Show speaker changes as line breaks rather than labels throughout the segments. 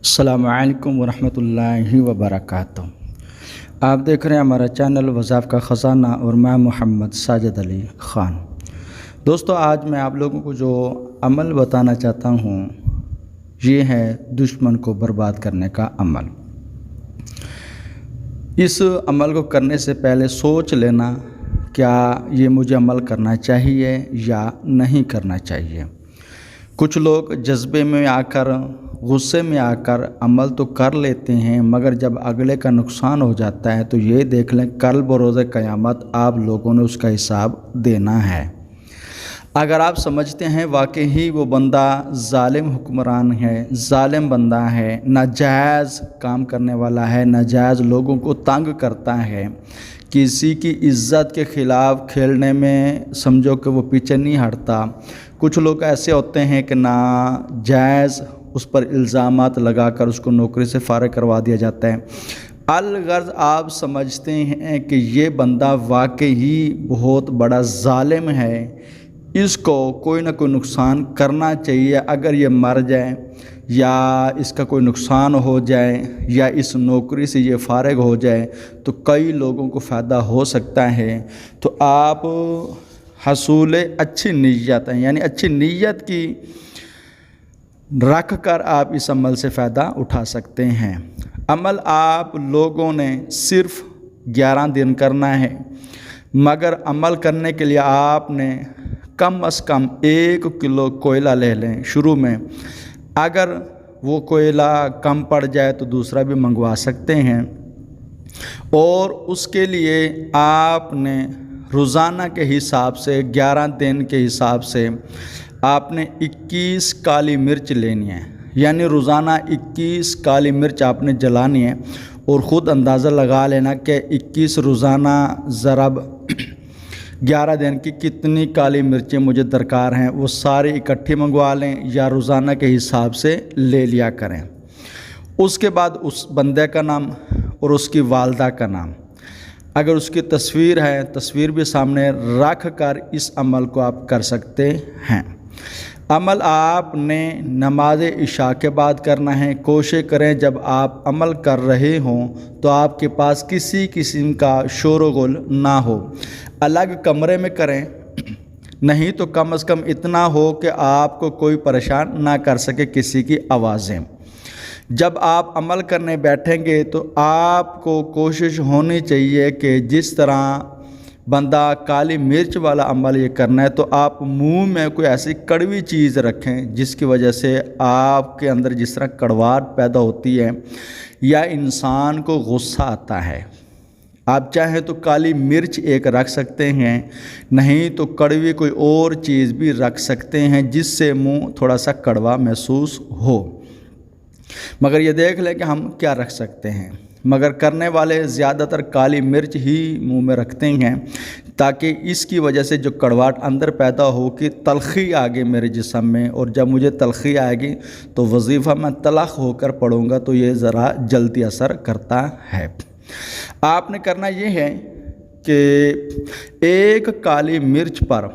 السلام علیکم ورحمۃ اللہ وبرکاتہ۔ آپ دیکھ رہے ہیں ہمارا چینل وظائف کا خزانہ اور میں محمد ساجد علی خان۔ دوستو، آج میں آپ لوگوں کو جو عمل بتانا چاہتا ہوں یہ ہے دشمن کو برباد کرنے کا عمل۔ اس عمل کو کرنے سے پہلے سوچ لینا کیا یہ مجھے عمل کرنا چاہیے یا نہیں کرنا چاہیے۔ کچھ لوگ جذبے میں آ کر، غصے میں آ کر عمل تو کر لیتے ہیں، مگر جب اگلے کا نقصان ہو جاتا ہے تو یہ دیکھ لیں کل بروز قیامت آپ لوگوں نے اس کا حساب دینا ہے۔ اگر آپ سمجھتے ہیں واقعی وہ بندہ ظالم حکمران ہے، ظالم بندہ ہے، ناجائز کام کرنے والا ہے، ناجائز لوگوں کو تنگ کرتا ہے، کسی کی عزت کے خلاف کھیلنے میں سمجھو کہ وہ پیچھے نہیں ہٹتا۔ کچھ لوگ ایسے ہوتے ہیں کہ ناجائز اس پر الزامات لگا کر اس کو نوکری سے فارغ کروا دیا جاتا ہے۔ الغرض آپ سمجھتے ہیں کہ یہ بندہ واقعی بہت بڑا ظالم ہے، اس کو کوئی نہ کوئی نقصان کرنا چاہیے۔ اگر یہ مر جائے یا اس کا کوئی نقصان ہو جائے یا اس نوکری سے یہ فارغ ہو جائے تو کئی لوگوں کو فائدہ ہو سکتا ہے۔ تو آپ حصول اچھی نیت ہیں، یعنی اچھی نیت کی رکھ کر آپ اس عمل سے فائدہ اٹھا سکتے ہیں۔ عمل آپ لوگوں نے صرف 11 دن کرنا ہے، مگر عمل کرنے کے لیے آپ نے کم از کم 1 کلو کوئلہ لے لیں شروع میں۔ اگر وہ کوئلہ کم پڑ جائے تو دوسرا بھی منگوا سکتے ہیں، اور اس کے لیے آپ نے روزانہ کے حساب سے 11 دن کے حساب سے آپ نے 21 کالی مرچ لینی ہے، یعنی روزانہ 21 کالی مرچ آپ نے جلانی ہے، اور خود اندازہ لگا لینا کہ 21 روزانہ ضرب 11 دن کی کتنی کالی مرچیں مجھے درکار ہیں، وہ ساری اکٹھی منگوا لیں یا روزانہ کے حساب سے لے لیا کریں۔ اس کے بعد اس بندے کا نام اور اس کی والدہ کا نام، اگر اس کی تصویر ہے تصویر بھی سامنے رکھ کر اس عمل کو آپ کر سکتے ہیں۔ عمل آپ نے نماز عشاء کے بعد کرنا ہے۔ کوشش کریں جب آپ عمل کر رہے ہوں تو آپ کے پاس کسی قسم کا شور و غل نہ ہو، الگ کمرے میں کریں، نہیں تو کم از کم اتنا ہو کہ آپ کو کوئی پریشان نہ کر سکے کسی کی آوازیں۔ جب آپ عمل کرنے بیٹھیں گے تو آپ کو کوشش ہونی چاہیے کہ جس طرح بندہ کالی مرچ والا عمل یہ کرنا ہے تو آپ منہ میں کوئی ایسی کڑوی چیز رکھیں جس کی وجہ سے آپ کے اندر جس طرح کڑواہٹ پیدا ہوتی ہے یا انسان کو غصہ آتا ہے، آپ چاہیں تو کالی مرچ ایک رکھ سکتے ہیں، نہیں تو کڑوی کوئی اور چیز بھی رکھ سکتے ہیں جس سے منہ تھوڑا سا کڑوا محسوس ہو۔ مگر یہ دیکھ لیں کہ ہم کیا رکھ سکتے ہیں، مگر کرنے والے زیادہ تر کالی مرچ ہی منہ میں رکھتے ہیں تاکہ اس کی وجہ سے جو کڑواہٹ اندر پیدا ہو کہ تلخی آگے میرے جسم میں، اور جب مجھے تلخی آئے گی تو وظیفہ میں تلخ ہو کر پڑھوں گا تو یہ ذرا جلدی اثر کرتا ہے۔ آپ نے کرنا یہ ہے کہ 1 کالی مرچ پر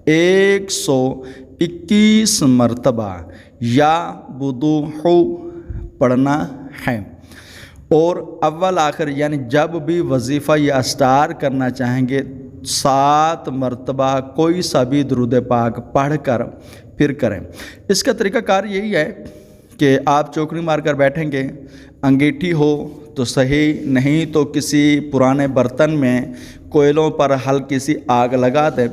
121 مرتبہ یا وضوح پڑھنا ہے، اور اول آخر یعنی جب بھی وظیفہ یا اسٹار کرنا چاہیں گے 7 مرتبہ کوئی سا بھی درود پاک پڑھ کر پھر کریں۔ اس کا طریقہ کار یہی ہے کہ آپ چوکڑی مار کر بیٹھیں گے، انگیٹھی ہو تو صحیح، نہیں تو کسی پرانے برتن میں کوئلوں پر ہلکی سی آگ لگا دیں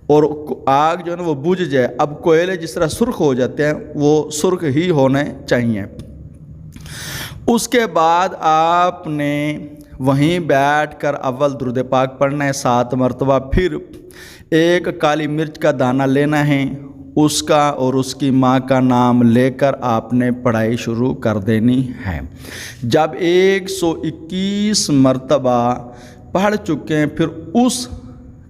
اور آگ جو ہے نا وہ بجھ جائے۔ اب کوئلے جس طرح سرخ ہو جاتے ہیں وہ سرخ ہی ہونے چاہیے۔ اس کے بعد آپ نے وہیں بیٹھ کر اول درود پاک پڑھنا ہے 7 مرتبہ، پھر 1 کالی مرچ کا دانہ لینا ہے، اس کا اور اس کی ماں کا نام لے کر آپ نے پڑھائی شروع کر دینی ہے۔ جب 121 مرتبہ پڑھ چکے ہیں پھر اس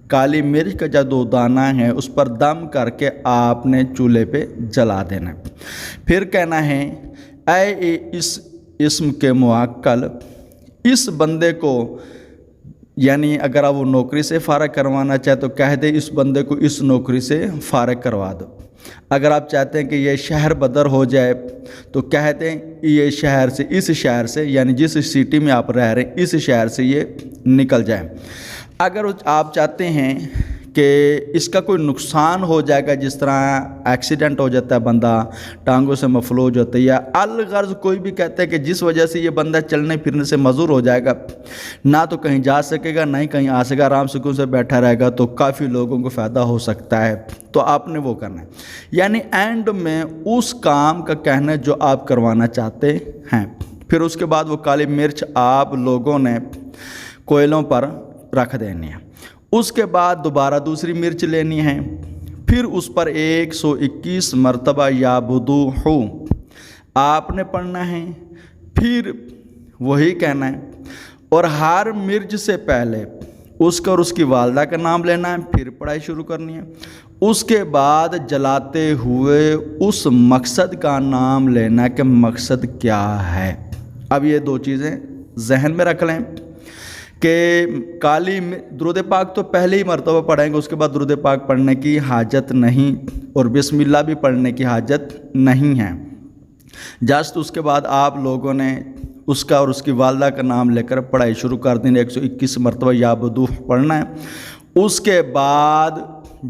کالی مرچ کا جو 2 دانہ ہے اس پر دم کر کے آپ نے چولہے پہ جلا دینا ہے۔ پھر کہنا ہے اے اس اسم کے موکل، اس بندے کو، یعنی اگر آپ وہ نوکری سے فارغ کروانا چاہے تو کہہ دے اس بندے کو اس نوکری سے فارغ کروا دو۔ اگر آپ چاہتے ہیں کہ یہ شہر بدر ہو جائے تو کہتے ہیں یہ شہر سے، اس شہر سے، یعنی جس سٹی میں آپ رہ رہے ہیں اس شہر سے یہ نکل جائے۔ اگر آپ چاہتے ہیں کہ اس کا کوئی نقصان ہو جائے گا، جس طرح ایکسیڈنٹ ہو جاتا ہے، بندہ ٹانگوں سے مفلوج ہوتا ہے، یا الغرض کوئی بھی کہتا ہے کہ جس وجہ سے یہ بندہ چلنے پھرنے سے معذور ہو جائے گا، نہ تو کہیں جا سکے گا نہ ہی کہیں آ سکے گا، آرام سکون سے بیٹھا رہے گا، تو کافی لوگوں کو فائدہ ہو سکتا ہے، تو آپ نے وہ کرنا ہے۔ یعنی اینڈ میں اس کام کا کہنا جو آپ کروانا چاہتے ہیں۔ پھر اس کے بعد وہ کالی مرچ آپ لوگوں نے کوئلوں پر رکھ دینی ہے۔ اس کے بعد دوبارہ دوسری مرچ لینی ہے، پھر اس پر 121 مرتبہ یا بدوحو آپ نے پڑھنا ہے، پھر وہی کہنا ہے، اور ہر مرچ سے پہلے اس کا اور اس کی والدہ کا نام لینا ہے، پھر پڑھائی شروع کرنی ہے۔ اس کے بعد جلاتے ہوئے اس مقصد کا نام لینا ہے کہ مقصد کیا ہے۔ اب یہ دو چیزیں ذہن میں رکھ لیں کہ کالی درود پاک تو پہلے ہی مرتبہ پڑھیں گے، اس کے بعد درود پاک پڑھنے کی حاجت نہیں، اور بسم اللہ بھی پڑھنے کی حاجت نہیں ہے۔ جسٹ اس کے بعد آپ لوگوں نے اس کا اور اس کی والدہ کا نام لے کر پڑھائی شروع کر دیں، 121 مرتبہ یا بدوح پڑھنا ہے۔ اس کے بعد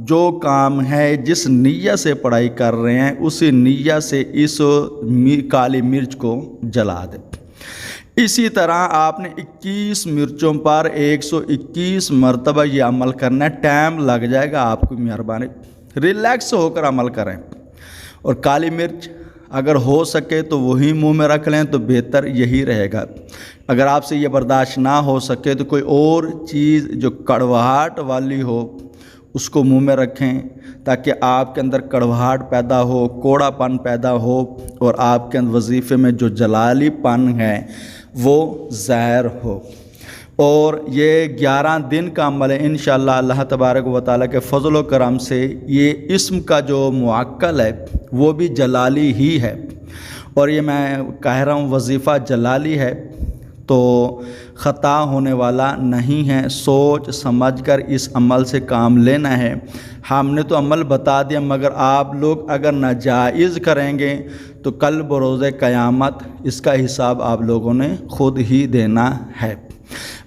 جو کام ہے جس نیت سے پڑھائی کر رہے ہیں اسی نیت سے اس کالی مرچ کو جلا دیں۔ اسی طرح آپ نے 21 مرچوں پر 121 مرتبہ یہ عمل کرنا ہے۔ ٹائم لگ جائے گا، آپ کو مہربانی ریلیکس ہو کر عمل کریں، اور کالی مرچ اگر ہو سکے تو وہی منہ میں رکھ لیں تو بہتر یہی رہے گا۔ اگر آپ سے یہ برداشت نہ ہو سکے تو کوئی اور چیز جو کڑواہٹ والی ہو اس کو منہ میں رکھیں، تاکہ آپ کے اندر کڑواہٹ پیدا ہو، کوڑا پن پیدا ہو، اور آپ کے اندر وظیفے میں جو جلالی پن ہے وہ ظاہر ہو۔ اور یہ 11 دن کا عمل ہے، انشاءاللہ اللہ تبارک و تعالیٰ کے فضل و کرم سے یہ اسم کا جو معقل ہے وہ بھی جلالی ہی ہے، اور یہ میں کہہ رہا ہوں وظیفہ جلالی ہے، تو خطا ہونے والا نہیں ہے۔ سوچ سمجھ کر اس عمل سے کام لینا ہے۔ ہم نے تو عمل بتا دیا، مگر آپ لوگ اگر ناجائز کریں گے تو کل بروز قیامت اس کا حساب آپ لوگوں نے خود ہی دینا ہے۔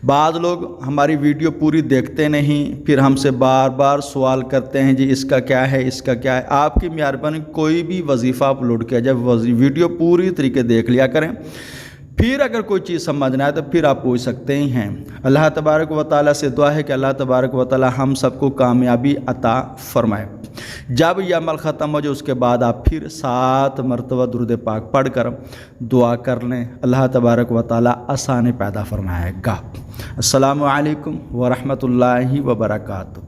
بعض لوگ ہماری ویڈیو پوری دیکھتے نہیں، پھر ہم سے بار بار سوال کرتے ہیں جی اس کا کیا ہے، اس کا کیا ہے۔ آپ کی مہربانی کوئی بھی وظیفہ اپلوڈ کیا جائے ویڈیو پوری طریقے دیکھ لیا کریں، پھر اگر کوئی چیز سمجھنا ہے تو پھر آپ پوچھ سکتے ہی ہیں۔ اللہ تبارک و تعالیٰ سے دعا ہے کہ اللہ تبارک و تعالیٰ ہم سب کو کامیابی عطا فرمائے۔ جب یہ عمل ختم ہو جائے اس کے بعد آپ پھر 7 مرتبہ درود پاک پڑھ کر دعا کر لیں، اللہ تبارک و تعالیٰ آسانی پیدا فرمائے گا۔ السلام علیکم ورحمۃ اللہ وبرکاتہ۔